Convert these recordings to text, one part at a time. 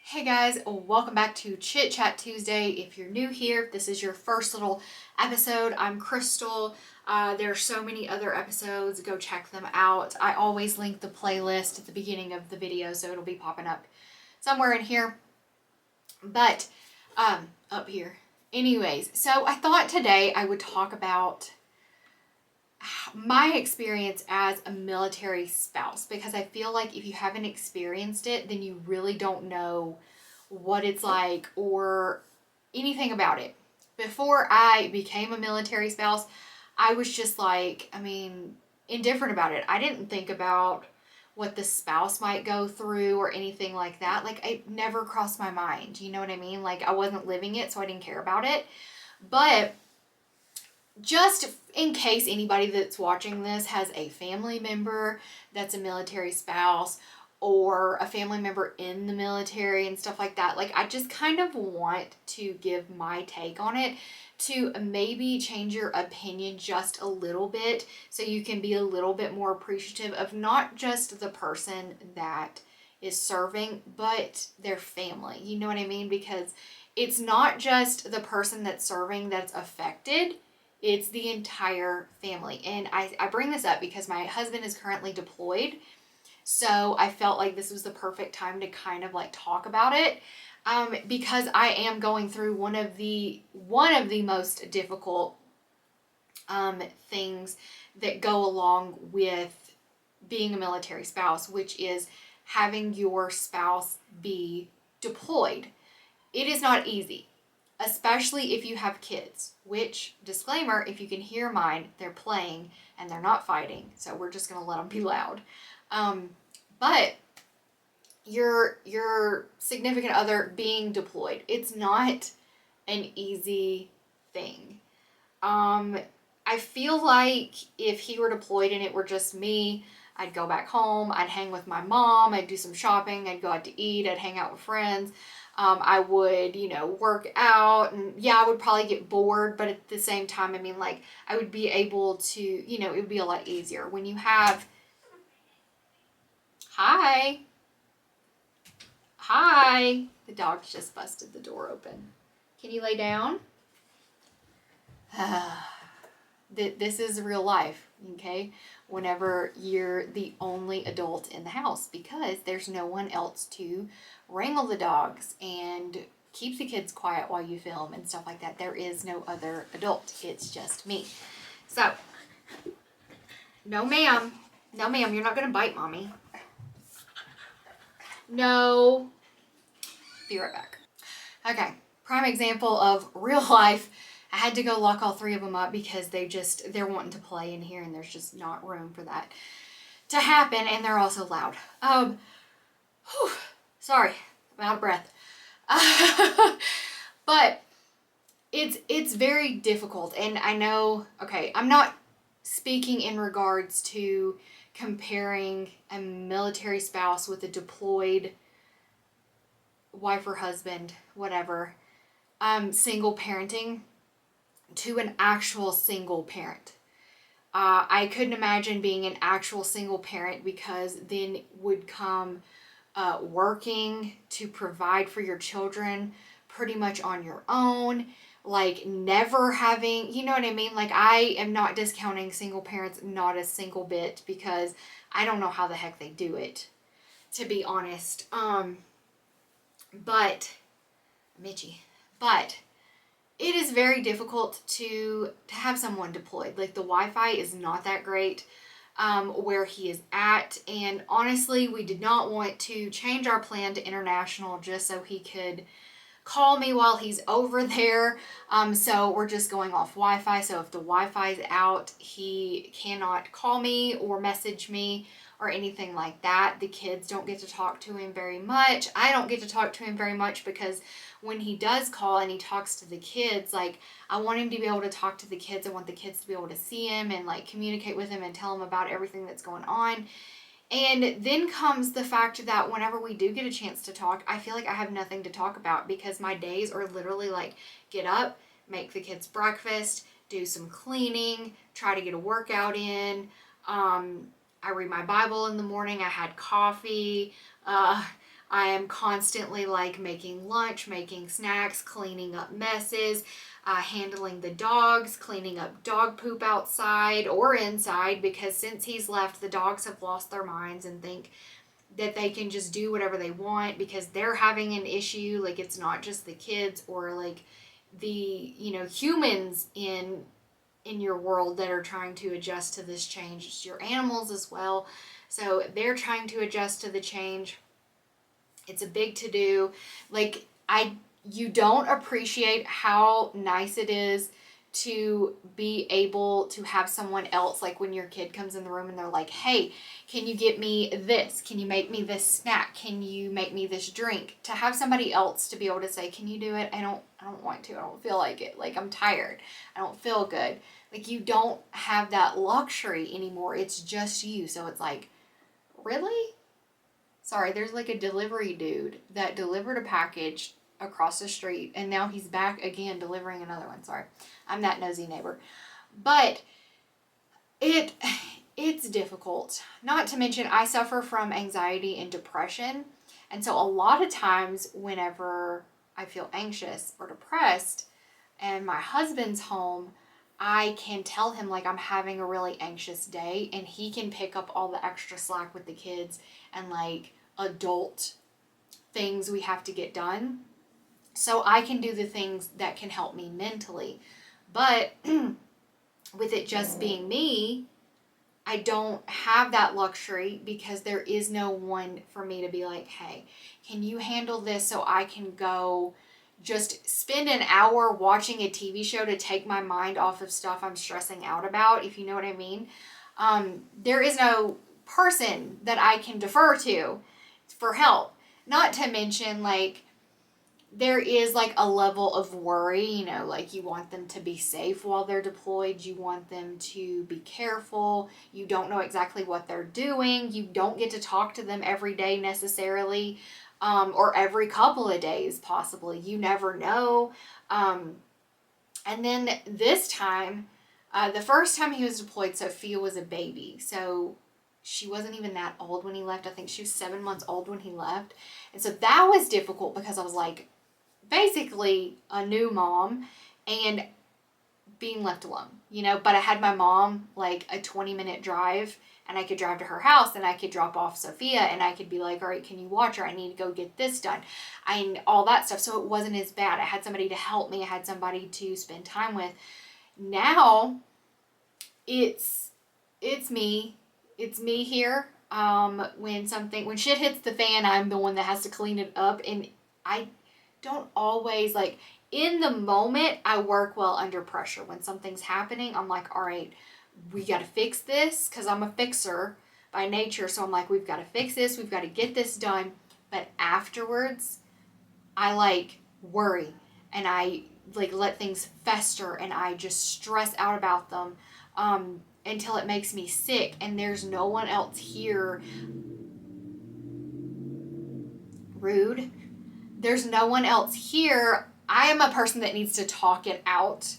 Hey guys, welcome back to Chit Chat Tuesday. If you're new here, if this is your first little episode, I'm Krystal. There are so many other episodes. Go check them out. I always link the playlist at the beginning of the video, so it'll be popping up somewhere in here. But up here. Anyways, so I thought today I would talk about my experience as a military spouse, because I feel like if you haven't experienced it, then you really don't know what it's like or anything about it. Before I became a military spouse, I was just like, indifferent about it. I didn't think about what the spouse might go through or anything like that. Like, it never crossed my mind. You know what I mean? Like, I wasn't living it, so I didn't care about it. But just in case anybody that's watching this has a family member that's a military spouse or a family member in the military and stuff like that, like, I just kind of want to give my take on it to maybe change your opinion just a little bit so you can be a little bit more appreciative of not just the person that is serving, but their family. You know what I mean? Because it's not just the person that's serving that's affected, it's the entire family. And I bring this up because my husband is currently deployed. So I felt like this was the perfect time to kind of like talk about it. Because I am going through one of the most difficult things that go along with being a military spouse, which is having your spouse be deployed. It is not easy, especially if you have kids, which, disclaimer, if you can hear mine, they're playing and they're not fighting, so we're just going to let them be loud. But your significant other being deployed, it's not an easy thing. I feel like if he were deployed and it were just me, I'd go back home, I'd hang with my mom, I'd do some shopping, I'd go out to eat, I'd hang out with friends. I would, work out, and yeah, I would probably get bored, but at the same time, I would be able to, it would be a lot easier when you have, hi, the dog just busted the door open. Can you lay down? This is real life, okay? Whenever you're the only adult in the house, because there's no one else to wrangle the dogs and keep the kids quiet while you film and stuff like that. There is no other adult. It's just me. So, no ma'am. No ma'am, you're not going to bite mommy. No. Be right back. Okay, prime example of real life. I had to go lock all three of them up because they're wanting to play in here and there's just not room for that to happen, and they're also loud. Sorry, I'm out of breath. But it's very difficult, and I know, okay, I'm not speaking in regards to comparing a military spouse with a deployed wife or husband, whatever, single parenting to an actual single parent. I couldn't imagine being an actual single parent, because then would come working to provide for your children pretty much on your own, like never having, you know what I mean? Like, I am not discounting single parents, not a single bit, because I don't know how the heck they do it, to be honest. But I'm itchy. But it is very difficult to have someone deployed. Like, the Wi-Fi is not that great where he is at. And honestly, we did not want to change our plan to international just so he could call me while he's over there. So we're just going off Wi-Fi. So if the Wi-Fi is out, he cannot call me or message me or anything like that. The kids don't get to talk to him very much. I don't get to talk to him very much, because when he does call and he talks to the kids, like, I want him to be able to talk to the kids. I want the kids to be able to see him and like communicate with him and tell him about everything that's going on. And then comes the fact that whenever we do get a chance to talk, I feel like I have nothing to talk about, because my days are literally like, get up, make the kids breakfast, do some cleaning, try to get a workout in. I read my Bible in the morning. I had coffee. I am constantly like making lunch, making snacks, cleaning up messes, handling the dogs, cleaning up dog poop outside or inside, because since he's left, the dogs have lost their minds and think that they can just do whatever they want because they're having an issue. Like, it's not just the kids or like the, humans in your world that are trying to adjust to this change. It's your animals as well. So they're trying to adjust to the change. It's a big to do. Like, you don't appreciate how nice it is to be able to have someone else, like when your kid comes in the room and they're like, hey, can you get me this? Can you make me this snack? Can you make me this drink? To have somebody else to be able to say, can you do it? I don't want to. I don't feel like it. Like, I'm tired. I don't feel good. Like, you don't have that luxury anymore. It's just you. So it's like, really? Sorry, there's like a delivery dude that delivered a package across the street, and now he's back again delivering another one. Sorry, I'm that nosy neighbor. But it's difficult. Not to mention, I suffer from anxiety and depression. And so a lot of times whenever I feel anxious or depressed and my husband's home, I can tell him like I'm having a really anxious day, and he can pick up all the extra slack with the kids and like adult things we have to get done. So I can do the things that can help me mentally. But with it just being me, I don't have that luxury because there is no one for me to be like, hey, can you handle this so I can go just spend an hour watching a TV show to take my mind off of stuff I'm stressing out about, if you know what I mean. There is no person that I can defer to for help. Not to mention, like, there is like a level of worry, like you want them to be safe while they're deployed. You want them to be careful. You don't know exactly what they're doing. You don't get to talk to them every day necessarily, or every couple of days possibly. You never know. And then this time, the first time he was deployed, Sophia was a baby. So she wasn't even that old when he left. I think she was 7 months old when he left. And so that was difficult because I was like, basically a new mom and being left alone, but I had my mom like a 20-minute drive, and I could drive to her house and I could drop off Sophia and I could be like, all right, can you watch her? I need to go get this done. All that stuff. So it wasn't as bad. I had somebody to help me. I had somebody to spend time with. Now it's me. It's me here. When shit hits the fan, I'm the one that has to clean it up, and I don't always, like, in the moment, I work well under pressure. When something's happening, I'm like, all right, we got to fix this, because I'm a fixer by nature. So I'm like, we've got to fix this. We've got to get this done. But afterwards, I like worry, and I like let things fester, and I just stress out about them until it makes me sick. And there's no one else here. Rude. There's no one else here. I am a person that needs to talk it out.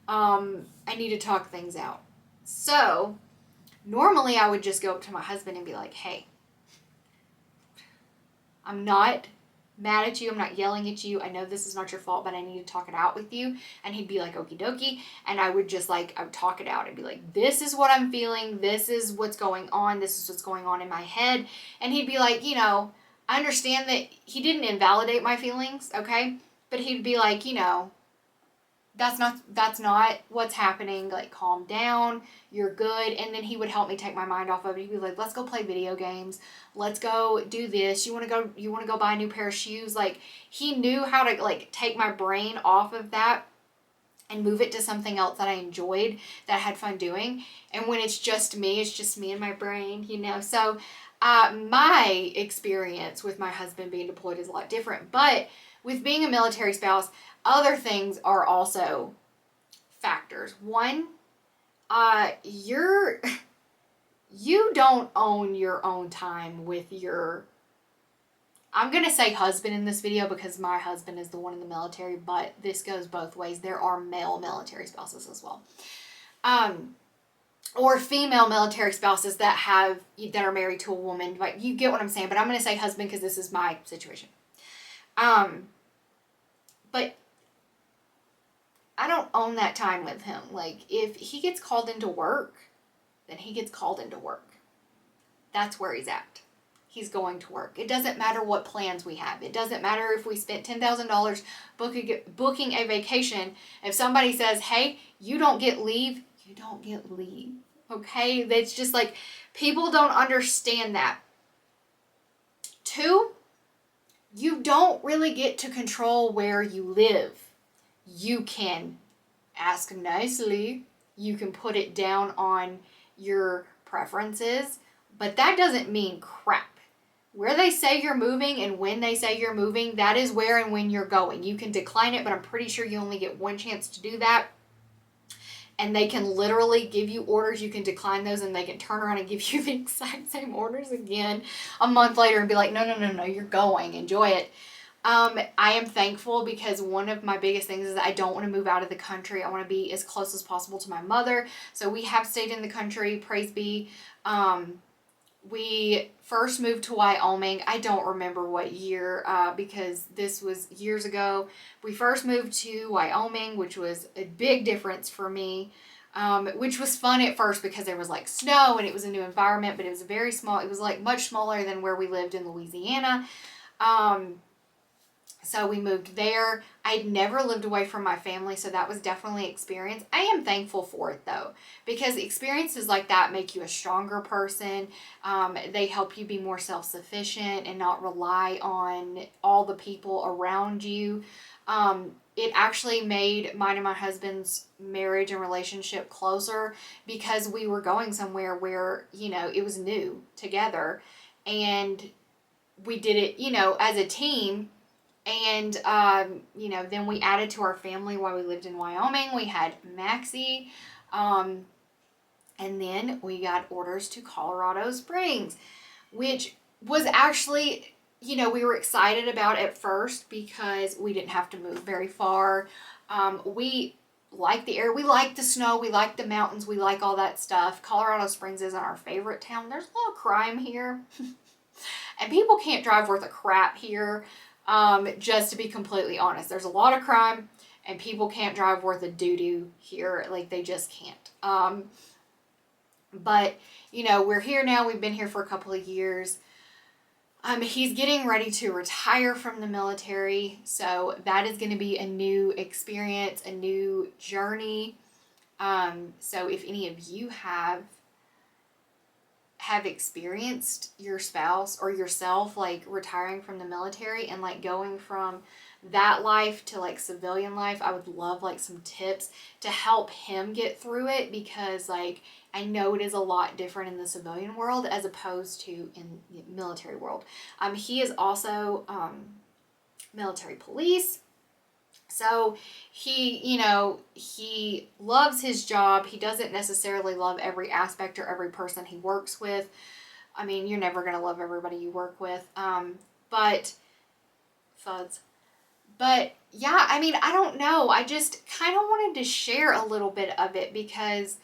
I need to talk things out. So normally I would just go up to my husband and be like, hey, I'm not mad at you. I'm not yelling at you. I know this is not your fault, but I need to talk it out with you. And he'd be like, okie dokie. And I would just I would talk it out and be like, this is what I'm feeling. This is what's going on. This is what's going on in my head. And he'd be like, I understand that he didn't invalidate my feelings, okay? But he'd be like, that's not what's happening. Like, calm down. You're good. And then he would help me take my mind off of it. He'd be like, let's go play video games. Let's go do this. You want to go buy a new pair of shoes? Like, he knew how to like take my brain off of that and move it to something else that I enjoyed, that I had fun doing. And when it's just me and my brain, So my experience with my husband being deployed is a lot different. But with being a military spouse, other things are also factors. One, you don't own your own time with your, I'm going to say husband in this video because my husband is the one in the military, but this goes both ways. There are male military spouses as well. or female military spouses that are married to a woman. Like, you get what I'm saying, but I'm going to say husband because this is my situation. But I don't own that time with him. Like, if he gets called into work, then he gets called into work. That's where he's at. He's going to work. It doesn't matter what plans we have. It doesn't matter if we spent $10,000 booking a vacation. If somebody says, hey, you don't get leave, you don't get leave. Okay? That's just like, people don't understand that. 2, you don't really get to control where you live. You can ask nicely. You can put it down on your preferences, but that doesn't mean crap. Where they say you're moving and when they say you're moving, that is where and when you're going. You can decline it, but I'm pretty sure you only get one chance to do that. And they can literally give you orders. You can decline those and they can turn around and give you the exact same orders again a month later and be like, no, you're going. Enjoy it. I am thankful because one of my biggest things is that I don't want to move out of the country. I want to be as close as possible to my mother. So we have stayed in the country, praise be. We first moved to Wyoming. I don't remember what year because this was years ago. We first moved to Wyoming, which was a big difference for me, which was fun at first because there was like snow and it was a new environment, but it was very small. It was like much smaller than where we lived in Louisiana. So we moved there. I'd never lived away from my family, so that was definitely an experience. I am thankful for it though, because experiences like that make you a stronger person. They help you be more self-sufficient and not rely on all the people around you. It actually made mine and my husband's marriage and relationship closer because we were going somewhere where, it was new together, and we did it, as a team. And, then we added to our family while we lived in Wyoming. We had Maxie. And then we got orders to Colorado Springs, which was actually, we were excited about at first because we didn't have to move very far. We like the air. We like the snow. We like the mountains. We like all that stuff. Colorado Springs isn't our favorite town. There's a lot of crime here. And people can't drive worth a crap here. Just to be completely honest, there's a lot of crime and people can't drive worth a doo-doo here. Like, they just can't. But, we're here now. We've been here for a couple of years. He's getting ready to retire from the military. So that is going to be a new experience, a new journey. So if any of you have experienced your spouse or yourself like retiring from the military and like going from that life to like civilian life, I would love like some tips to help him get through it, because like I know it is a lot different in the civilian world as opposed to in the military world. He is also military police. So he loves his job. He doesn't necessarily love every aspect or every person he works with. I mean, you're never going to love everybody you work with. But yeah, I mean, I don't know. I just kind of wanted to share a little bit of it because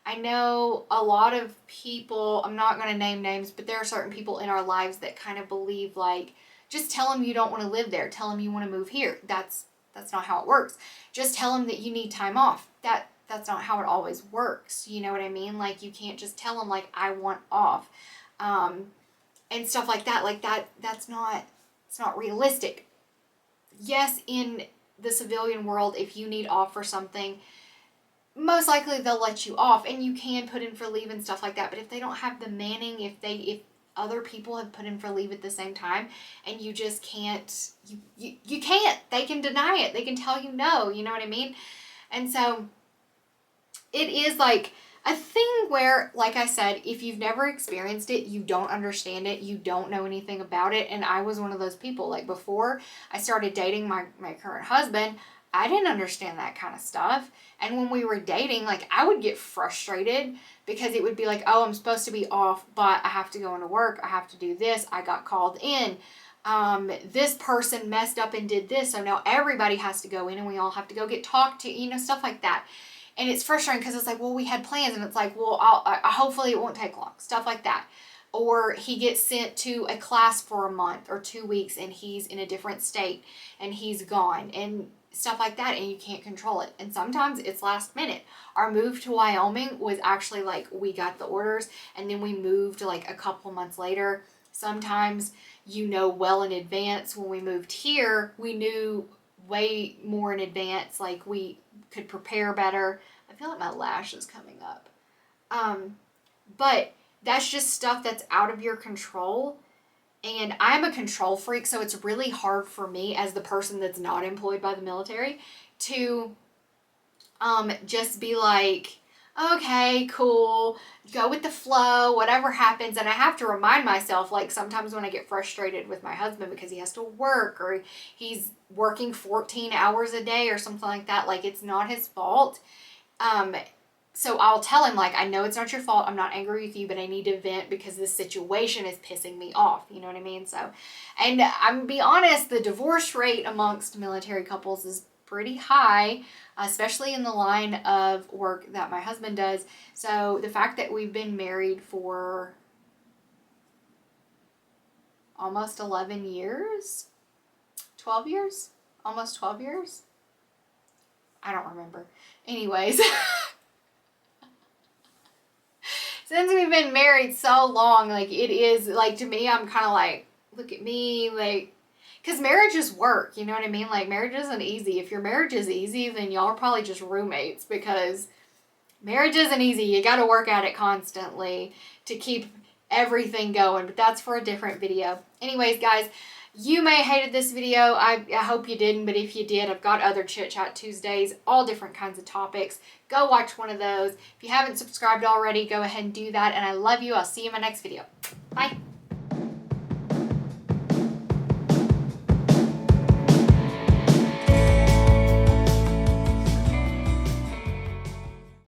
I know a lot of people, I'm not going to name names, but there are certain people in our lives that kind of believe like, just tell them you don't want to live there. Tell them you want to move here. That's not how it works. Just tell them that you need time off. That's not how it always works. You know what I mean? Like, you can't just tell them like, I want off. And stuff like that. Like it's not realistic. Yes, in the civilian world, if you need off for something, most likely they'll let you off and you can put in for leave and stuff like that. But if they don't have the manning, if other people have put in for leave at the same time and you just can't, you can't, they can deny it. They can tell you no, you know what I mean? And so it is like a thing where, like I said, if you've never experienced it, you don't understand it, you don't know anything about it. And I was one of those people. Like, before I started dating my current husband, I didn't understand that kind of stuff. And when we were dating, like, I would get frustrated because it would be like, oh, I'm supposed to be off, but I have to go into work. I have to do this. I got called in. This person messed up and did this. So now everybody has to go in and we all have to go get talked to, stuff like that. And it's frustrating because it's like, well, we had plans, and it's like, well, hopefully it won't take long, stuff like that. Or he gets sent to a class for a month or 2 weeks, and he's in a different state and he's gone, and stuff like that, and you can't control it. And sometimes it's last minute. Our move to Wyoming was actually like, we got the orders and then we moved like a couple months later. Sometimes you know well in advance. When we moved here, we knew way more in advance, like we could prepare better. I feel like my lash is coming up. But that's just stuff that's out of your control. And I'm a control freak, so it's really hard for me as the person that's not employed by the military to just be like, okay, cool, go with the flow, whatever happens. And I have to remind myself, like sometimes when I get frustrated with my husband because he has to work or he's working 14 hours a day or something like that, like it's not his fault. So I'll tell him, like, I know it's not your fault. I'm not angry with you, but I need to vent because this situation is pissing me off. You know what I mean? So, and I'm be honest, the divorce rate amongst military couples is pretty high, especially in the line of work that my husband does. So the fact that we've been married for almost 11 years, 12 years, almost 12 years. I don't remember. Anyways. Since we've been married so long, like it is, like to me, I'm kind of like, look at me, like, because marriage is work, you know what I mean? Like marriage isn't easy. If your marriage is easy, then y'all are probably just roommates, because marriage isn't easy. You got to work at it constantly to keep everything going, but that's for a different video. Anyways, guys, you may have hated this video. I hope you didn't, but if you did, I've got other Chit Chat Tuesdays, all different kinds of topics. Go watch one of those. If you haven't subscribed already, go ahead and do that, and I love you. I'll see you in my next video. Bye.